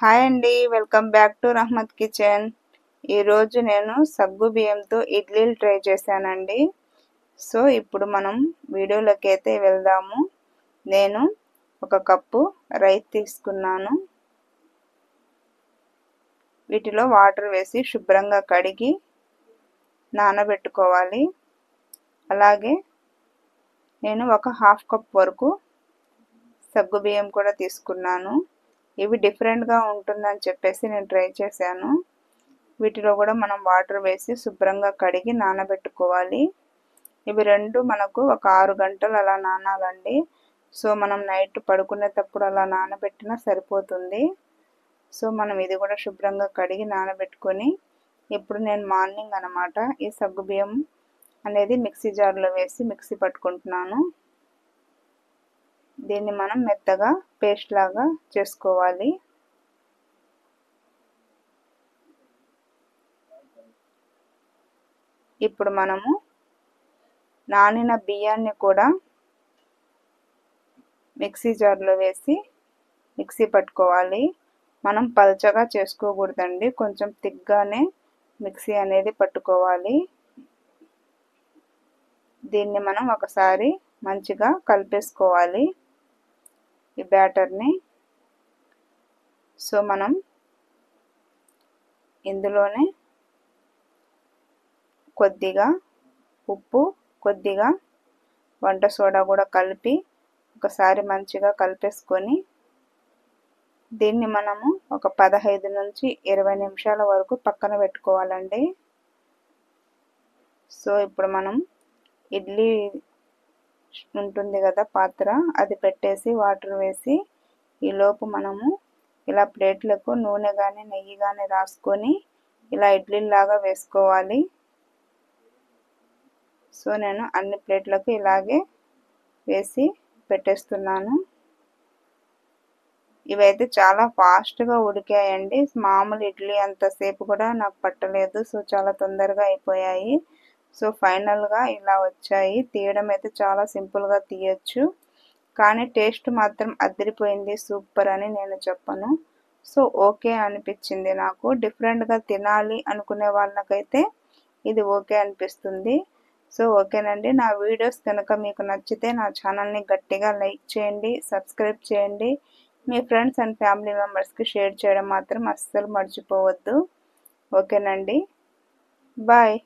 Hi అండి, welcome back to Rahmat kitchen. ఈరోజు నేను సగ్గు బియ్యంతో ఇడ్లీలు ట్రై చేశానండి. సో ఇప్పుడు మనం వీడియోలోకి అయితే వెళ్దాము. నేను ఒక కప్పు రైస్ తీసుకున్నాను. వీటిలో వాటర్ వేసి శుభ్రంగా కడిగి నానబెట్టుకోవాలి. అలాగే నేను ఒక హాఫ్ కప్ వరకు సగ్గు బియ్యం కూడా తీసుకున్నాను. ఇవి డిఫరెంట్గా ఉంటుందని చెప్పేసి నేను ట్రై చేశాను. వీటిలో కూడా మనం వాటర్ వేసి శుభ్రంగా కడిగి నానబెట్టుకోవాలి. ఇవి రెండు మనకు ఒక 6 గంటలు అలా నానాలండి. సో మనం నైట్ పడుకునేటప్పుడు అలా నానబెట్టినా సరిపోతుంది. సో మనం ఇది కూడా శుభ్రంగా కడిగి నానబెట్టుకొని ఇప్పుడు నేను మార్నింగ్ అన్నమాట ఈ సగ్గు బియ్యం అనేది మిక్సీ జార్లో వేసి మిక్సీ పట్టుకుంటున్నాను. దీన్ని మనం మెత్తగా పేస్ట్ లాగా చేసుకోవాలి. ఇప్పుడు మనము నానిన బియ్యాన్ని కూడా మిక్సీ జార్లో వేసి మిక్సీ పట్టుకోవాలి. మనం పల్చగా చేసుకోకూడదండి, కొంచెం థిక్గానే మిక్సీ అనేది పట్టుకోవాలి. దీన్ని మనం ఒకసారి మంచిగా కలిపేసుకోవాలి ఈ బ్యాటర్ని. సో మనం ఇందులోనే కొద్దిగా ఉప్పు, కొద్దిగా వంట సోడా కూడా కలిపి ఒకసారి మంచిగా కలిపేసుకొని దీన్ని మనము ఒక 15 నుంచి 20 నిమిషాల వరకు పక్కన పెట్టుకోవాలండి. సో ఇప్పుడు మనం ఇడ్లీ ఉంటుంది కదా పాత్ర, అది పెట్టేసి వాటర్ వేసి ఈలోపు మనము ఇలా ప్లేట్లకు నూనె కానీ నెయ్యి కానీ రాసుకొని ఇలా ఇడ్లీలాగా వేసుకోవాలి. సో నేను అన్ని ప్లేట్లకు ఇలాగే వేసి పెట్టేస్తున్నాను. ఇవైతే చాలా ఫాస్ట్గా ఉడికాయండి. మామూలు ఇడ్లీ అంతసేపు కూడా నాకు పట్టలేదు. సో చాలా తొందరగా అయిపోయాయి. సో ఫైనల్గా ఇలా వచ్చాయి. తీయడం అయితే చాలా సింపుల్గా తీయచ్చు, కానీ టేస్ట్ మాత్రం అదిరిపోయింది, సూపర్ అని నేను చెప్పను. సో ఓకే అనిపించింది నాకు. డిఫరెంట్గా తినాలి అనుకునే వాళ్ళకైతే ఇది ఓకే అనిపిస్తుంది. సో ఓకేనండి, నా వీడియోస్ కనుక మీకు నచ్చితే నా ఛానల్ని గట్టిగా లైక్ చేయండి, సబ్స్క్రైబ్ చేయండి. మీ ఫ్రెండ్స్ అండ్ ఫ్యామిలీ మెంబర్స్కి షేర్ చేయడం మాత్రం అస్సలు మర్చిపోవద్దు. ఓకేనండి, బాయ్.